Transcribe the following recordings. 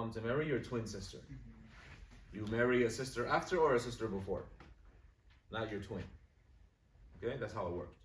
haram to marry your twin sister. You marry a sister after or a sister before, not your twin. Okay, that's how it worked.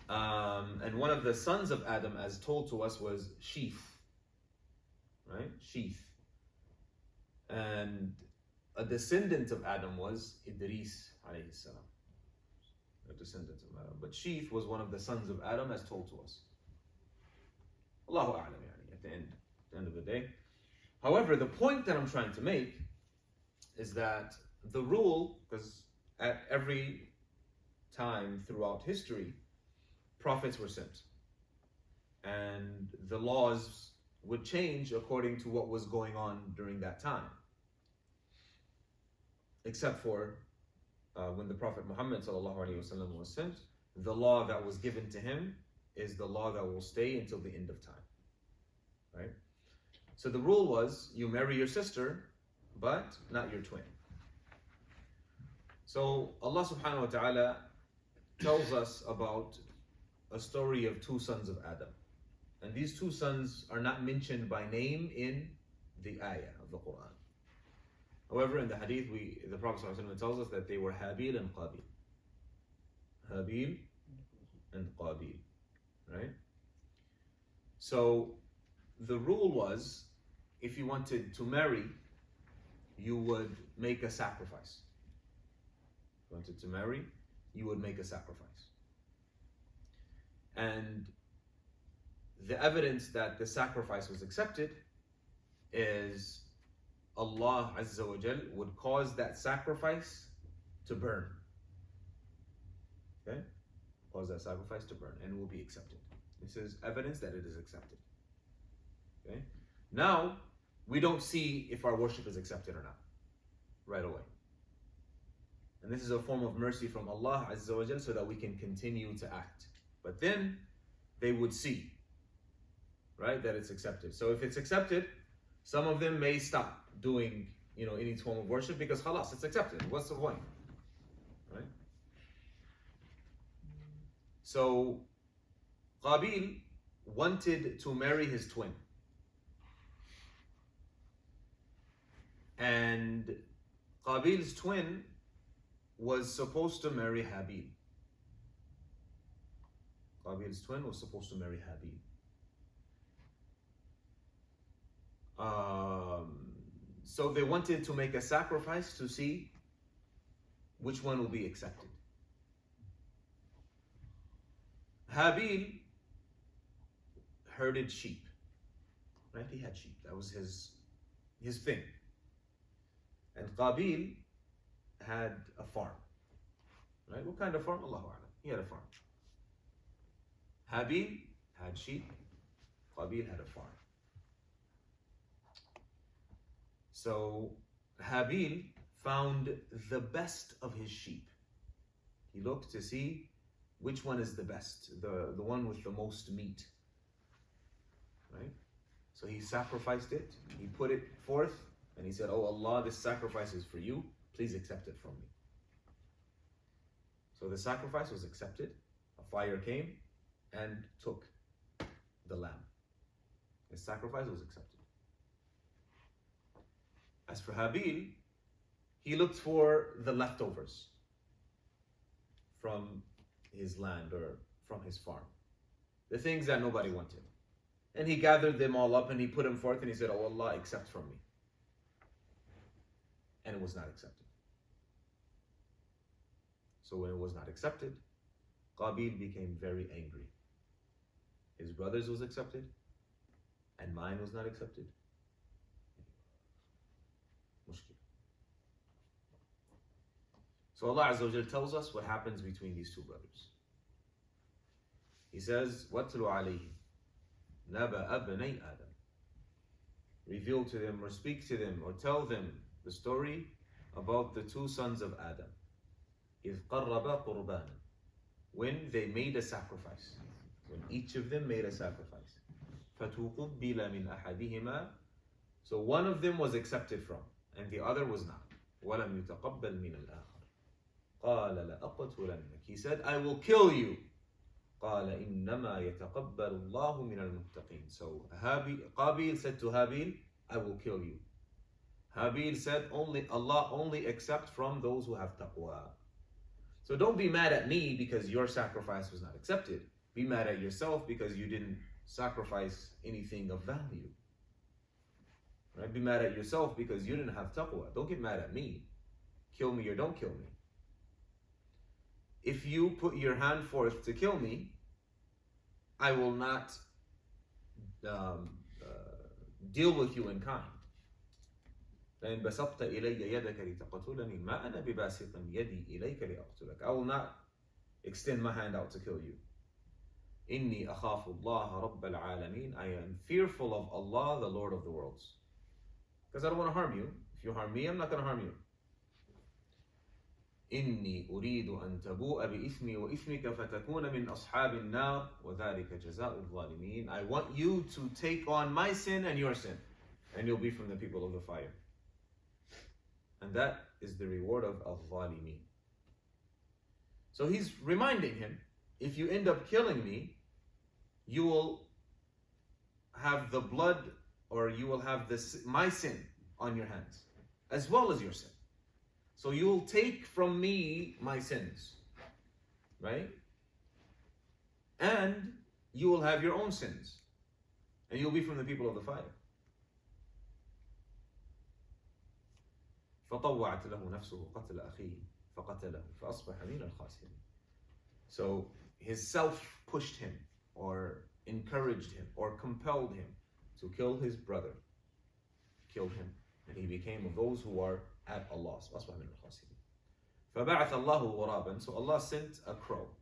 And one of the sons of Adam, as told to us, was Sheath. Right? Sheath. And a descendant of Adam was Idris, alayhi salam. A descendant of Adam. But Sheath was one of the sons of Adam, as told to us. Allahu a'lam, at the end of the day. However, the point that I'm trying to make is that the rule, because at every time throughout history, prophets were sent. And the laws would change according to what was going on during that time. Except for when the Prophet Muhammad ﷺ was sent, the law that was given to him is the law that will stay until the end of time. Right? So the rule was, you marry your sister, but not your twin. So Allah subhanahu wa ta'ala tells us about a story of two sons of Adam. And these two sons are not mentioned by name in the ayah of the Qur'an. However, in the hadith, the Prophet ﷺ tells us that they were Habil and Qabil. Habil and Qabil. Right? So the rule was, if you wanted to marry, you would make a sacrifice. If you wanted to marry, you would make a sacrifice. And the evidence that the sacrifice was accepted is Allah Azza wa Jal would cause that sacrifice to burn. Okay? Cause that sacrifice to burn and will be accepted. This is evidence that it is accepted. Okay? Now, we don't see if our worship is accepted or not right away. And this is a form of mercy from Allah Azza wa Jal so that we can continue to act. But then they would see, right, that it's accepted. So if it's accepted, some of them may stop doing, any form of worship because khalas, it's accepted. What's the point? Right? So Qabil wanted to marry his twin. And Qabil's twin was supposed to marry Habil. Qabil's twin was supposed to marry Habil. So they wanted to make a sacrifice to see which one will be accepted. Habil herded sheep. Right? He had sheep. That was his thing. And Qabil had a farm. Right? What kind of farm? Allahu A'lam. He had a farm. Habil had sheep. Qabil had a farm. So Habil found the best of his sheep. He looked to see which one is the best, the one with the most meat. Right? So he sacrificed it, he put it forth, and he said, "Oh Allah, this sacrifice is for you, please accept it from me." So the sacrifice was accepted, a fire came and took the lamb. His sacrifice was accepted. As for Habil, he looked for the leftovers from his land or from his farm, the things that nobody wanted. And he gathered them all up and he put them forth and he said, "Oh Allah, accept from me." And it was not accepted. So when it was not accepted, Qabil became very angry. His brother's was accepted and mine was not accepted. Mushkil. So Allah Azza wa Jal tells us what happens between these two brothers. He says, وَاتْلُ عَلَيْهِمْ نَبَأَ بَنَيْ آدَمَ. Reveal to them or speak to them or tell them the story about the two sons of Adam. إِذْ قَرَّبَا قُرْبَانًا. When they made a sacrifice. When each of them made a sacrifice. فَتُقُبِّلَ مِنْ أَحَدِهِمَا. So one of them was accepted from, and the other was not. وَلَمْ يُتَقَبَّلْ مِنَ الْآخَرِ قَالَ لَأَقْتُلَنَّكِ. He said, "I will kill you." قال إنما يتقبل الله من المتقين. So Qabil said to Habil, I will kill you. Habil said, Allah only accepts from those who have taqwa. So don't be mad at me because your sacrifice was not accepted. Be mad at yourself because you didn't sacrifice anything of value. Right? Be mad at yourself because you didn't have taqwa. Don't get mad at me. Kill me or don't kill me. If you put your hand forth to kill me, I will not deal with you in kind. لَإِنْ بَسَطْتَ إِلَيَّ يَدَكَ لِتَقْتُلَنِي مَا أَنَا بِبَاسِطٍ يَدِي إِلَيْكَ لِأَقْتُلَكَ. I will not extend my hand out to kill you. إِنِّي أَخَافُ اللَّهَ رَبَّ الْعَالَمِينَ. I am fearful of Allah, the Lord of the worlds. Because I don't want to harm you. If you harm me, I'm not going to harm you. إِنِّي أُرِيدُ أَن تَبُوءَ بِإِثْمِي وَإِثْمِكَ فَتَكُونَ مِنْ أَصْحَابِ النَّارِ وَذَلِكَ جَزَاءُ الظَّالِمِينَ. I want you to take on my sin and your sin, and you'll be from the people of the fire. And that is the reward of al-Zalimin. So he's reminding him, if you end up killing me, you will have the blood, or you will have my sin on your hands, as well as your sin. So you will take from me my sins, right? And you will have your own sins, and you'll be from the people of the fire. فطوعت له نفسه قتل أخيه فقتله فأصبح من الخاسرين. So his self pushed him, or encouraged him, or compelled him to kill his brother. Killed him, and he became of those who are at a loss. فأصبح من الخاسرين. فبعث الله غرابا. So Allah sent a crow.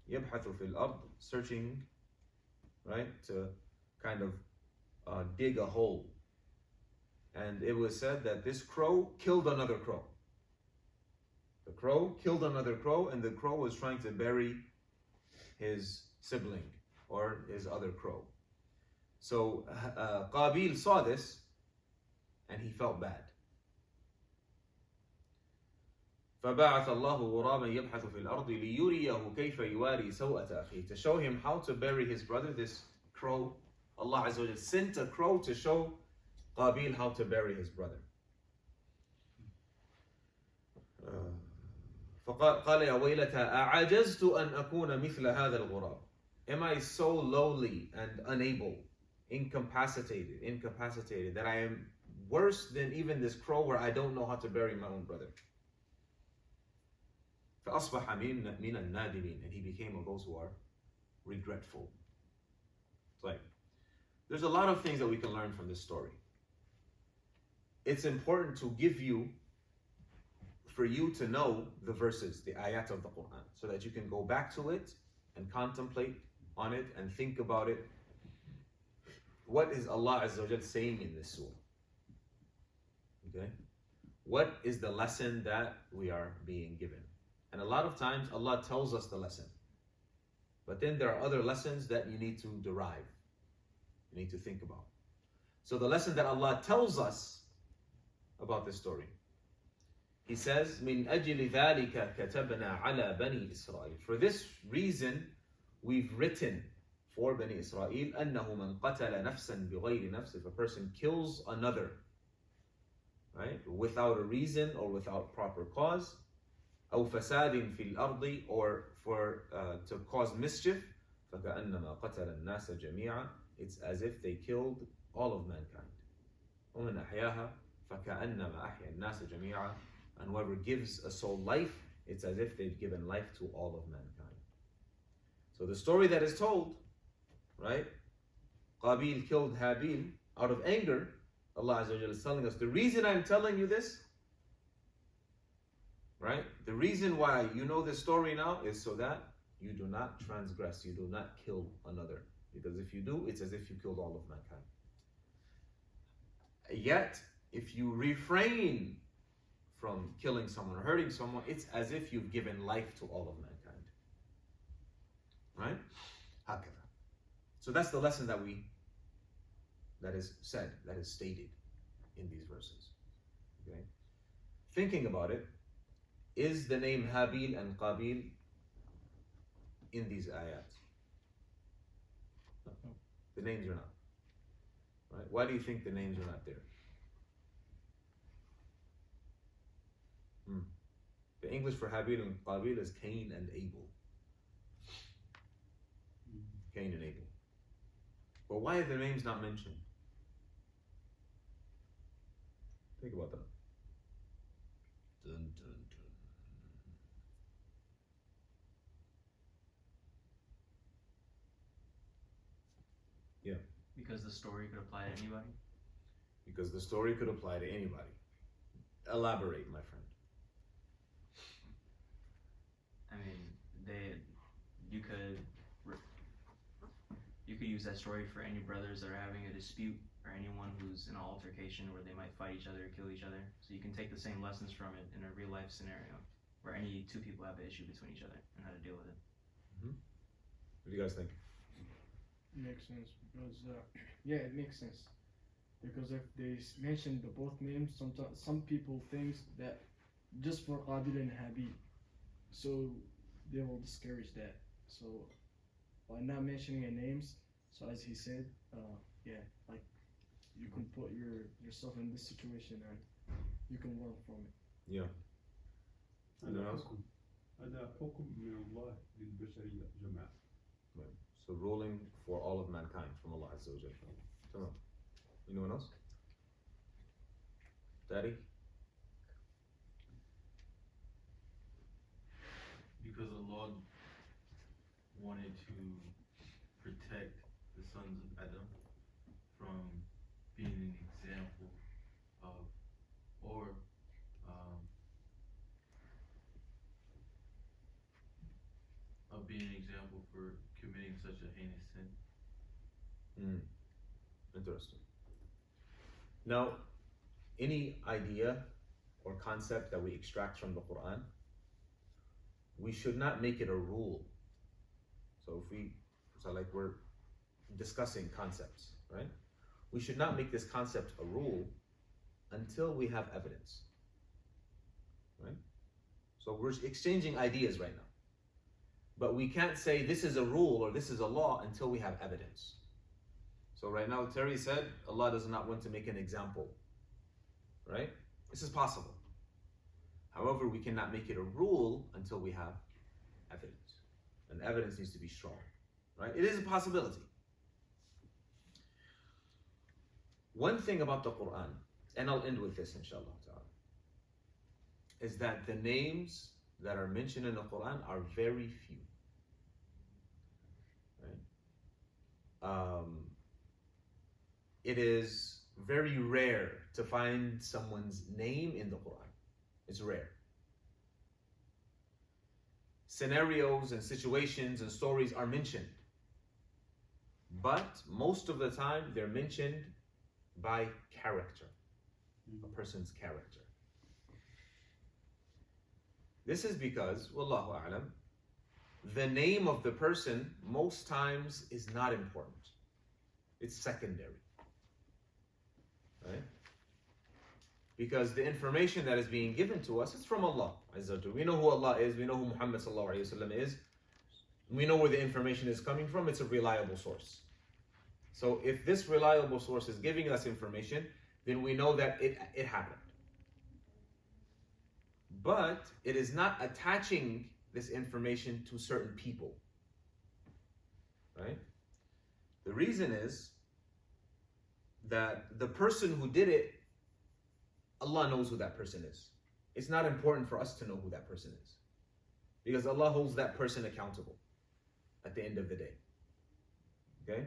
يبحث في الأرض, searching, right, to kind of dig a hole. And it was said that this crow killed another crow. The crow killed another crow, and the crow was trying to bury his sibling or his other crow. So Qabil saw this, and he felt bad. فبعث الله غرابا يبحث في الأرض ليريه كيف يواري سوءة أخيه. To show him how to bury his brother, this crow, Allah Azza wa Jalla sent a crow to show Qabil how to bury his brother. فقال يا ويلتى أعجزت أن أكون مثل هذا الغراب. Am I so lowly and unable, incapacitated, that I am worse than even this crow, where I don't know how to bury my own brother. فأصبح من النادمين. And he became of those who are regretful. It's like, there's a lot of things that we can learn from this story. It's important to give you, for you to know the verses, the ayat of the Qur'an, so that you can go back to it and contemplate on it and think about it. What is Allah Azza wa Jal saying in this surah? Okay? What is the lesson that we are being given? And a lot of times Allah tells us the lesson, but then there are other lessons that you need to derive, you need to think about. So the lesson that Allah tells us about this story, He says, مِنْ أَجْلِ ذَلِكَ كَتَبْنَا عَلَى بَنِي إِسْرَائِيل. For this reason, we've written for Bani Israel, أَنَّهُ مَنْ قَتَلَ نَفْسًا بِغَيْرِ نَفْسٍ. If a person kills another, right, without a reason or without proper cause, أَوْ فَسَادٍ فِي الْأَرْضِ, or for to cause mischief, فَكَأَنَّمَا قَتَلَ النَّاسَ جَمِيعًا. It's as if they killed all of mankind. وَمَنْ أَحْيَاهَا فَكَأَنَّمَا أَحْيَا النَّاسَ جَمِيعًا. And whoever gives a soul life, it's as if they've given life to all of mankind. So the story that is told, right? Qabil killed Habil out of anger. Allah Azza wa Jalla is telling us, the reason I'm telling you this, right? The reason why you know this story now is so that you do not transgress, you do not kill another. Because if you do, it's as if you killed all of mankind. Yet, if you refrain from killing someone or hurting someone, it's as if you've given life to all of mankind. Right? هكذا. So that's the lesson that is said, that is stated in these verses. Okay? Thinking about it, is the name Habil and Qabil in these ayat? No. The names are not. Right? Why do you think the names are not there? The English for Habil and Qabil is Cain and Abel. Cain and Abel. But why are their names not mentioned? Think about that. Dun, dun, dun. Yeah. Because the story could apply to anybody? Because the story could apply to anybody. Elaborate, my friend. I mean, you could use that story for any brothers that are having a dispute or anyone who's in an altercation where they might fight each other or kill each other. So you can take the same lessons from it in a real life scenario where any two people have an issue between each other and how to deal with it. What do you guys think? Makes sense because yeah, it makes sense because if they mention the both names, sometimes some people think that just for Qabil and Habil, so they will discourage that. So by not mentioning their names, so as he said, yeah, like you can put yourself in this situation and you can learn from it. Yeah. هذا حكم من الله للبشرية جماعة. Right. So ruling for all of mankind from Allah Azza wa Jalla. Tamam. Anyone else? Daddy? Because Allah wanted to protect the sons of Adam from being an example of, or of being an example for committing such a heinous sin. Interesting. Now, any idea or concept that we extract from the Qur'an, we should not make it a rule. So like we're discussing concepts, right? We should not make this concept a rule until we have evidence, right? So we're exchanging ideas right now. But we can't say this is a rule or this is a law until we have evidence. So right now, Terry said, Allah does not want to make an example, right? This is possible. However, we cannot make it a rule until we have evidence. And evidence needs to be strong, right? It is a possibility. One thing about the Qur'an, and I'll end with this inshallah ta'ala, is that the names that are mentioned in the Qur'an are very few. Right? It is very rare to find someone's name in the Qur'an. It's rare. Scenarios and situations and stories are mentioned, but most of the time they're mentioned by character, a person's character. This is because, wallahu a'lam, the name of the person most times is not important. It's secondary, right? Because the information that is being given to us is from Allah Azza wa Jalla. We know who Allah is, we know who Muhammad sallallahu alayhi wa sallam is, we know where the information is coming from, it's a reliable source. So if this reliable source is giving us information, then we know that it happened. But it is not attaching this information to certain people, right? The reason is that the person who did it, Allah knows who that person is. It's not important for us to know who that person is, because Allah holds that person accountable at the end of the day. Okay?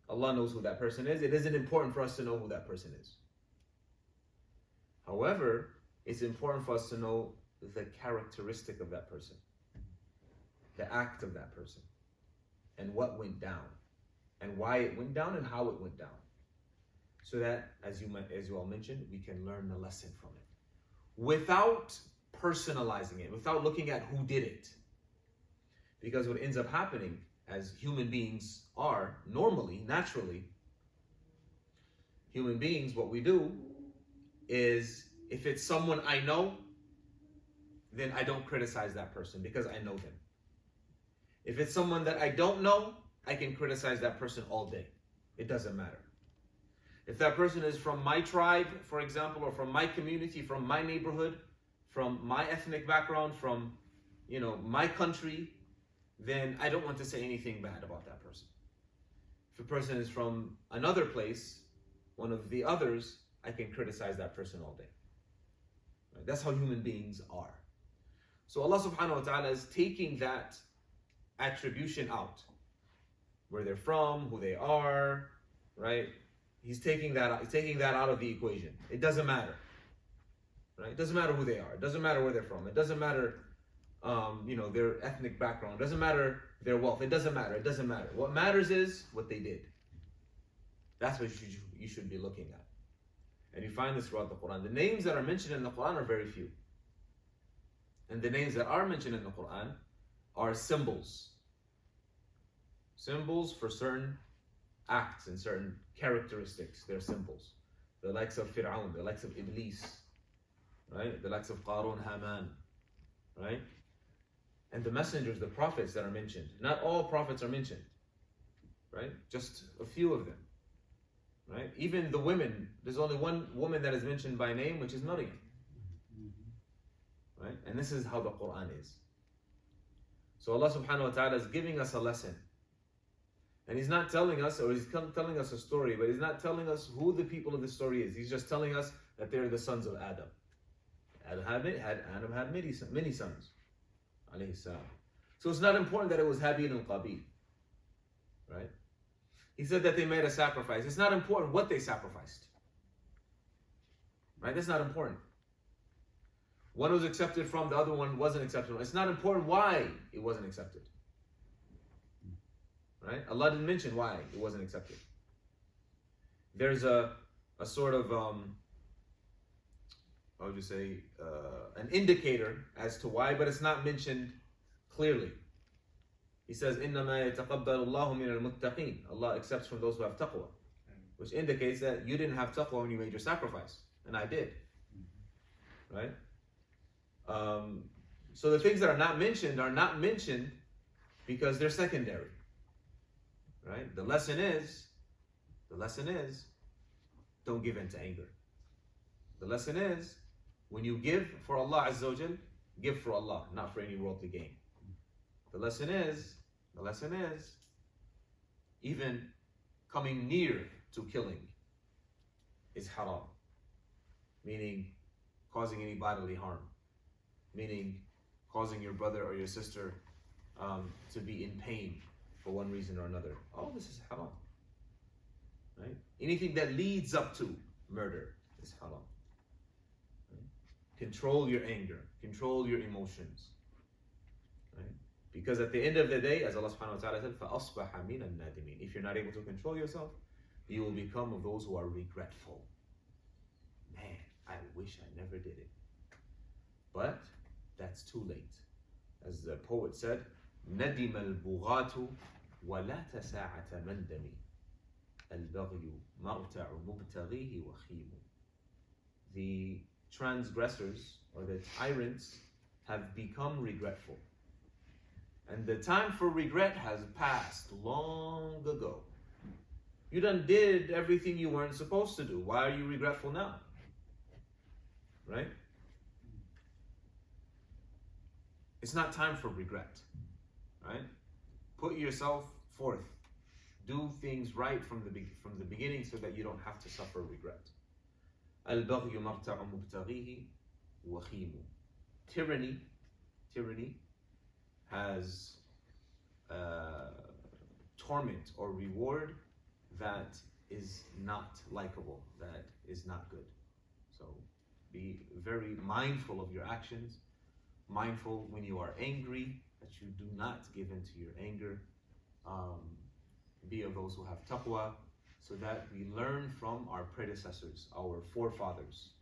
Allah knows who that person is. It isn't important for us to know who that person is. However, it's important for us to know the characteristic of that person, the act of that person, and what went down, and why it went down, and how it went down. So that, as you all mentioned, we can learn the lesson from it without personalizing it, without looking at who did it. Because what ends up happening, as human beings are normally, naturally, human beings, what we do is, if it's someone I know, then I don't criticize that person because I know them. If it's someone that I don't know, I can criticize that person all day. It doesn't matter. If that person is from my tribe, for example, or from my community, from my neighborhood, from my ethnic background, from my country, then I don't want to say anything bad about that person. If a person is from another place, one of the others, I can criticize that person all day. Right? That's how human beings are. So Allah subhanahu wa ta'ala is taking that attribution out. Where they're from, who they are, right? He's taking that out of the equation. It doesn't matter. Right? It doesn't matter who they are. It doesn't matter where they're from. It doesn't matter their ethnic background. It doesn't matter their wealth. It doesn't matter. It doesn't matter. What matters is what they did. That's what you should be looking at. And you find this throughout the Qur'an. The names that are mentioned in the Qur'an are very few. And the names that are mentioned in the Qur'an are symbols. Symbols for certain acts and certain characteristics. They're symbols. The likes of Fir'aun, the likes of Iblis, right? The likes of Qarun, Haman, right? And the messengers, the prophets that are mentioned. Not all prophets are mentioned, right? Just a few of them, right? Even the women, there's only one woman that is mentioned by name, which is Maryam, right? And this is how the Qur'an is. So Allah subhanahu wa ta'ala is giving us a lesson. And He's not telling us, or He's telling us a story, but He's not telling us who the people of the story is. He's just telling us that they're the sons of Adam. Adam had many sons. Alayhi salam. So it's not important that it was Habil and Qabil. Right? He said that they made a sacrifice. It's not important what they sacrificed. Right? That's not important. One was accepted from, the other one wasn't accepted from. It's not important why it wasn't accepted. Right? Allah didn't mention why it wasn't accepted. There's a sort of, how would you say, an indicator as to why, but it's not mentioned clearly. He says, إِنَّمَا يَتَقَبَّلُ اللَّهُ مِنَ الْمُتَّقِينَ. Allah accepts from those who have taqwa. Which indicates that you didn't have taqwa when you made your sacrifice. And I did. Right? So the things that are not mentioned because they're secondary. Right? The lesson is, don't give in to anger. The lesson is, when you give for Allah Azza wa Jal, give for Allah, not for any worldly gain. The lesson is, even coming near to killing is haram. Meaning, causing any bodily harm. Meaning, causing your brother or your sister to be in pain for one reason or another. All this is haram. Right? Anything that leads up to murder is haram. Right? Control your anger. Control your emotions. Right? Because at the end of the day, as Allah subhanahu wa ta'ala said, فَأَصْبَحَ مِنَ النَّادِمِينَ. If you're not able to control yourself, you will become of those who are regretful. Man, I wish I never did it. But that's too late. As the poet said, نَدِمَ الْبُغَاةُ وَلَا تَسَاعَةَ مَنْدَمِ الْبَغْيُ مَرْتَعُ مُبْتَغِيهِ وَخِيمُ. The transgressors, or the tyrants, have become regretful. And the time for regret has passed long ago. You done did everything you weren't supposed to do. Why are you regretful now? Right? It's not time for regret. Right? Put yourself forth. Do things right from the beginning so that you don't have to suffer regret. Al-baghyu marta'u mubtaghihi wa khimu. Tyranny has torment or reward that is not likable, that is not good. So be very mindful of your actions, mindful when you are angry, that you do not give in to your anger. Be of those who have taqwa, so that we learn from our predecessors, our forefathers.